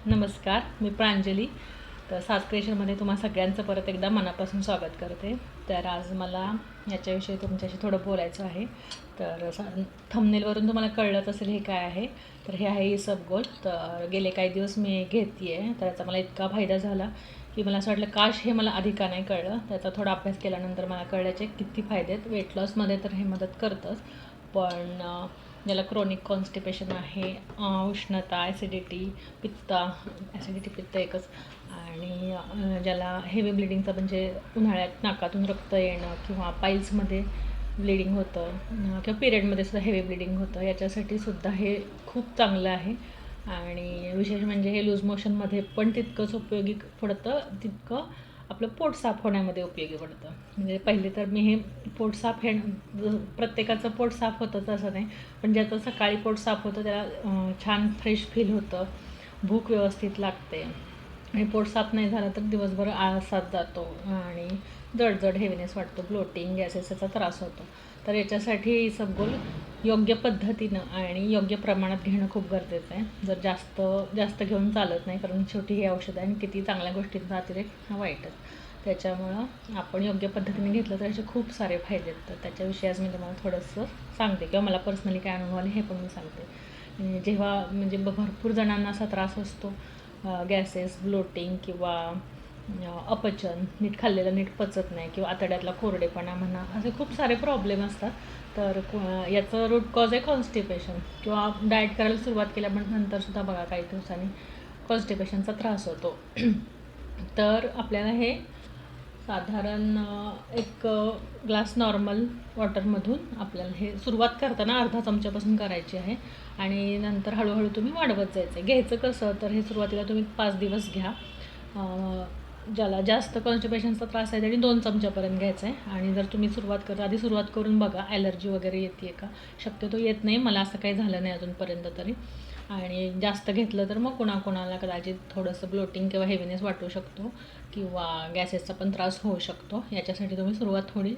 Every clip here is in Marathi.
नमस्कार, मी प्रांजली. तर साज क्रिएशनमध्ये तुम्हा सगळ्यांचं परत एकदा मनापासून स्वागत करते. तर आज मला याच्याविषयी तुमच्याशी थोडं बोलायचं आहे. तर थंबनेलवरून तुम्हाला कळलंच असेल हे काय आहे. तर हे आहे इसबगोल. तर गेले काही दिवस मी घेते आहे. तर याचा मला इतका फायदा झाला की मला असं वाटलं काश हे मला आधी का नाही कळलं. त्याचा थोडा अभ्यास केल्यानंतर मला कळल्याचे किती फायदे आहेत. वेट लॉसमध्ये तर हे मदत करतंच, पण ज्याला क्रोनिक कॉन्स्टिपेशन आहे, उष्णता, ॲसिडिटी, पित्त एकच, आणि ज्याला हेवी ब्लिडिंगचं म्हणजे उन्हाळ्यात नाकातून रक्त येणं किंवा पाईल्समध्ये ब्लिडिंग होतं, किंवा पिरियडमध्ये सुद्धा हेवी ब्लिडिंग होतं, याच्यासाठी सुद्धा हे खूप चांगलं आहे. आणि विशेष म्हणजे हे लूज मोशनमध्ये पण तितकंच उपयोगी पडतं, तितकं आपलं पोट साफ होण्यामध्ये उपयोगी पडतं. म्हणजे पहिले तर मी हे पोट साफ हे प्रत्येकाचं पोट साफ होतंच असं नाही, पण ज्याचं सकाळी पोट साफ होतं त्याला छान फ्रेश फील होतं, भूक व्यवस्थित लागते. आणि पोट साफ नाही झालं तर दिवसभर आळसात जातो आणि जडजड हेवीनेस वाटतो, ब्लोटिंग, गॅसेसचा त्रास होतो. तर याच्यासाठी इसबगोल योग्य पद्धतीनं आणि योग्य प्रमाणात घेणं खूप गरजेचं आहे. जर जास्त जास्त घेऊन चालत नाही, कारण शेवटी हे औषध आहे आणि किती चांगल्या गोष्टींचा अतिरेक हा वाईटच. त्याच्यामुळं आपण योग्य पद्धतीने घेतलं तर याचे खूप सारे फायदे आहेत. तर त्याच्याविषयी आज मी तुम्हाला थोडंसं सांगते, किंवा मला पर्सनली काय अनुभव आले हे पण मी सांगते. जेव्हा म्हणजे भरपूर जणांना असा त्रास असतो, गॅसेस, ब्लोटिंग किंवा अपचन, नीट खाल्लेलं नीट पचत नाही, किंवा आतड्यातला कोरडेपणा म्हणा, असे खूप सारे प्रॉब्लेम असतात. तर याचं रूट कॉज आहे कॉन्स्टिपेशन, किंवा डाएट करायला सुरुवात केल्यानंतरसुद्धा बघा काही दिवसांनी कॉन्स्टिपेशनचा त्रास होतो. तर आपल्याला हे साधारण एक ग्लास नॉर्मल वॉटरमधून आपल्याला हे सुरुवात करताना अर्धा चमच्यापासून करायची आहे, आणि नंतर हळूहळू तुम्ही वाढवत जायचं आहे. घ्यायचं कसं, तर हे सुरुवातीला तुम्ही 5 दिवस घ्या. ज्याला जास्त कॉन्स्टिपेशनचा त्रास आहे त्यांनी 2 चमच्यापर्यंत घ्यायचं आहे. आणि जर तुम्ही आधी सुरुवात करून बघा, ॲलर्जी वगैरे येते का. शक्यतो येत नाही, मला असं काही झालं नाही अजूनपर्यंत तरी. आणि जास्त घेतलं तर मग कोणाकोणाला कदाचित थोडंसं ब्लोटिंग किंवा हेवीनेस वाटू शकतो, किंवा गॅसेसचा पण त्रास होऊ शकतो. याच्यासाठी तुम्ही सुरुवात थोडी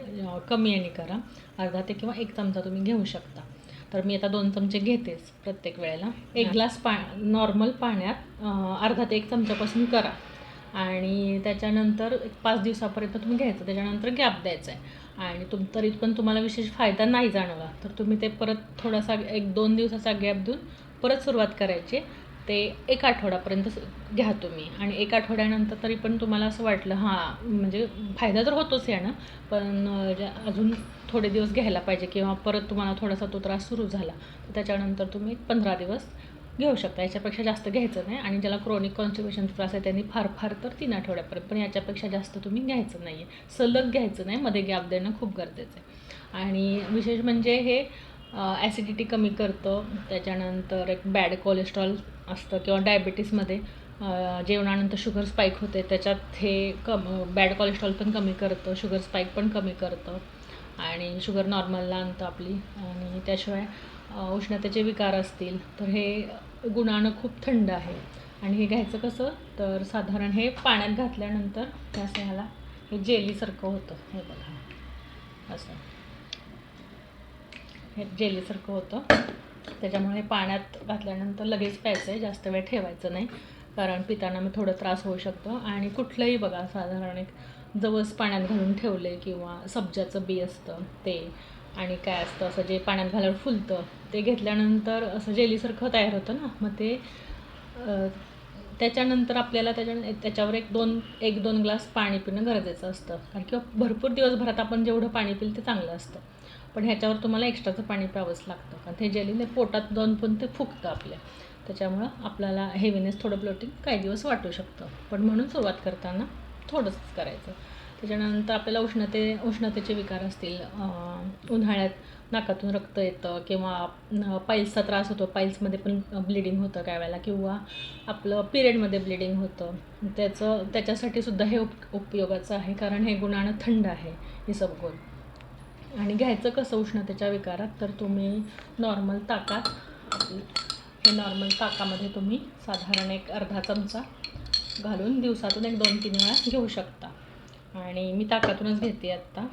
कमी याने करा. अर्धा ते किंवा 1 चमचा तुम्ही घेऊ शकता. तर मी आता 2 चमचे घेतेच प्रत्येक वेळेला. 1 ग्लास नॉर्मल पाण्यात अर्धा ते 1 चमच्यापासून करा, आणि त्याच्यानंतर 5 दिवसापर्यंत तुम्ही घ्यायचं. त्याच्यानंतर गॅप द्यायचा आहे. आणि तरी पण तुम्हाला विशेष फायदा नाही जाणवला तर तुम्ही ते परत थोडासा 1-2 दिवसाचा गॅप देऊन परत सुरुवात करायची. ते 1 आठवड्यापर्यंत घ्या तुम्ही, आणि 1 आठवड्यानंतर तरी पण तुम्हाला असं वाटलं म्हणजे फायदा तर होतोच यानं, पण अजून थोडे दिवस घ्यायला पाहिजे, किंवा परत तुम्हाला थोडासा तो त्रास सुरू झाला तर त्याच्यानंतर तुम्ही 15 दिवस घेऊ शकता. याच्यापेक्षा जास्त घ्यायचं नाही. आणि ज्याला क्रोनिक कॉन्स्टिपेशनचा त्रास आहे त्यांनी फार तर 3 आठवड्यापर्यंत, पण याच्यापेक्षा जास्त तुम्ही घ्यायचं नाही आहे. सलग घ्यायचं नाही, मध्ये गॅप देणं खूप गरजेचं आहे. आणि विशेष म्हणजे हे ॲसिडिटी कमी करतं. त्याच्यानंतर एक बॅड कोलेस्ट्रॉल असतं, किंवा डायबिटीसमध्ये जेवणानंतर शुगर स्पाईक होते, त्याच्यात हे बॅड कोलेस्ट्रॉल पण कमी करतं, शुगर स्पाईक पण कमी करतं, आणि शुगर नॉर्मलला आणतं आपली. आणि त्याशिवाय उष्णतेचे विकार असतील तर हे गुणानं खूप थंड आहे. आणि हे घ्यायचं कसं, तर साधारण हे पाण्यात घातल्यानंतर असं ह्याला हे जेलीसारखं होतं. हे बघा, असं हे जेलीसारखं होतं. त्याच्यामुळे पाण्यात घातल्यानंतर लगेच प्यायचं आहे, जास्त वेळ ठेवायचं नाही, कारण पिताना मग थोडं त्रास होऊ शकतो. आणि कुठलंही बघा, साधारण एक जवस पाण्यात घालून ठेवले, किंवा सब्जाचं बी असतं ते, आणि काय असतं असं जे पाण्यात घालून फुलतं, ते घेतल्यानंतर असं जेलीसारखं तयार होतं ना, मग ते त्याच्यानंतर आपल्याला त्याच्यावर 1-2 ग्लास पाणी पिणं गरजेचं असतं. कारण किंवा भरपूर दिवसभरात आपण जेवढं पाणी पिलं ते चांगलं असतं, पण ह्याच्यावर तुम्हाला एक्स्ट्राचं पाणी प्यावंच लागतं, कारण ते जेलीने पोटात जाऊन पण ते फुगतं आपल्या. त्याच्यामुळं आपल्याला हेवीनेस, थोडं ब्लोटिंग काही दिवस वाटू शकतं, पण म्हणून सुरुवात करताना थोडंसंच करायचं. त्याच्यानंतर आपल्याला उष्णतेचे विकार असतील, उन्हाळ्यात नाकातून रक्त येतं, किंवा पाईल्सचा त्रास होतो, पाईल्समध्ये पण ब्लिडिंग होतं काय वेळेला, किंवा आपलं पिरियडमध्ये ब्लिडिंग होतं, त्याच्यासाठी सुद्धा हे उपयोगाचं आहे, कारण हे गुणानं थंड आहे इसबगोल. आणि घ्यायचं कसं उष्णतेच्या विकारात, तर तुम्ही नॉर्मल ताकामध्ये तुम्ही साधारण एक अर्धा चमचा घालून दिवसातून 1-2-3 वेळा घेऊ शकता. आणि मी ताकातूनच घेते आत्ता.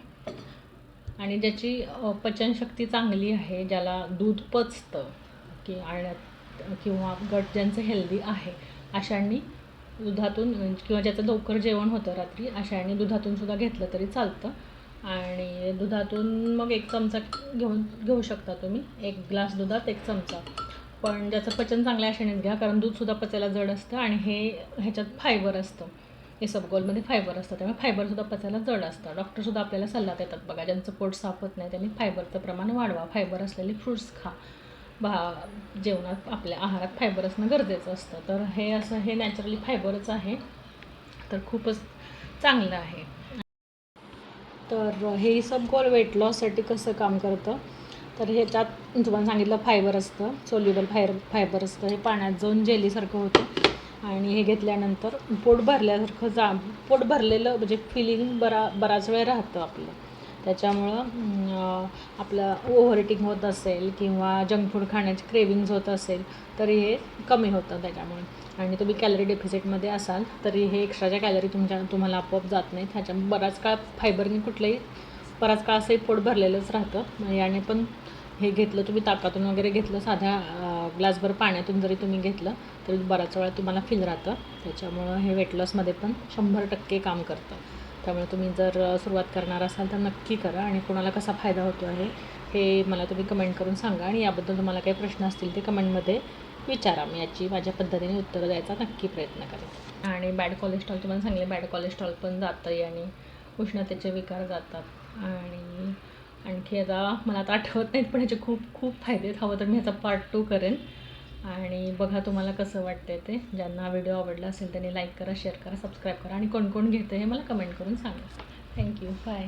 आणि ज्याची पचनशक्ती चांगली आहे, ज्याला दूध पचतं, किंवा गट ज्यांचं हेल्दी आहे, आषाढणी दुधातून किंवा ज्याचं लवकर जेवण होतं रात्री आषाढणी दुधातून सुद्धा घेतलं तरी चालतं. आणि दुधातून मग 1 चमचा घेऊ शकता तुम्ही. 1 ग्लास दुधात 1 चमचा. पण ज्याचं पचन चांगलं आषाढणीत घ्या, कारण दूधसुद्धा पचायला जड असतं आणि ह्याच्यात फायबर असतं. इसबगोलमध्ये फायबर असतं, त्यामुळे फायबरसुद्धा पचायला जड असतं. डॉक्टरसुद्धा आपल्याला सल्ला देतात बघा, ज्यांचं पोट साफ होत नाही त्यांनी फायबरचं प्रमाण वाढवा, फायबर असलेले फ्रूट्स खा. जेवणात आपल्या आहारात फायबर असणं गरजेचं असतं. तर हे नॅचरली फायबरच आहे, तर खूपच चांगलं आहे. तर हे इसबगोल वेट लॉससाठी कसं काम करतं, तर ह्याच्यात तुम्हाला सांगितलं फायबर असतं, सोल्युबल फायबर असतं. हे पाण्यात जाऊन जेलीसारखं होतं आणि हे घेतल्यानंतर पोट भरल्यासारखं पोट भरलेलं म्हणजे फिलिंग बराच वेळ राहतं आपलं. त्याच्यामुळं आपलं ओव्हर ईटिंग होत असेल किंवा जंक फूड खाण्याची क्रेविंग्ज होत असेल तरी हे कमी होतं त्याच्यामुळे. आणि तुम्ही कॅलरी डेफिसिटमध्ये असाल तरी हे एक्स्ट्राच्या कॅलरी तुम्हाला आपोआप जात नाहीत. ह्याच्यामुळे बराच काळ फायबरने बराच काळ असंही पोट भरलेलंच राहतं. याने पण हे घेतलं तुम्ही ताकातून वगैरे घेतलं, साध्या ग्लासभर पाण्यातून जरी तुम्ही घेतलं तरी बराच वेळा तुम्हाला फील राहतं. त्याच्यामुळं हे वेट लॉसमध्ये पण 100% काम करतं. त्यामुळे तुम्ही जर सुरुवात करणार असाल तर नक्की करा. आणि कोणाला कसा फायदा होतो आहे हे मला तुम्ही कमेंट करून सांगा. आणि याबद्दल तुम्हाला काही प्रश्न असतील ते कमेंटमध्ये विचारा. मी याची माझ्या पद्धतीने उत्तरं द्यायचा नक्की प्रयत्न करेन. आणि बॅड कोलेस्ट्रॉल तुम्हाला सांगितलं, बॅड कोलेस्ट्रॉल पण जातं याने, उष्णतेचे विकार जातात. आणि आणखी आता मला आता आठवत नाहीत, पण ह्याचे खूप खूप फायदे आहेत. हवं तर मी ह्याचा पार्ट 2 करेन. आणि बघा तुम्हाला कसं वाटतं ते. ज्यांना व्हिडिओ आवडला असेल त्यांनी लाईक करा, शेअर करा, सबस्क्राईब करा. आणि कोण कोण घेतं हे मला कमेंट करून सांगा. थँक्यू. बाय.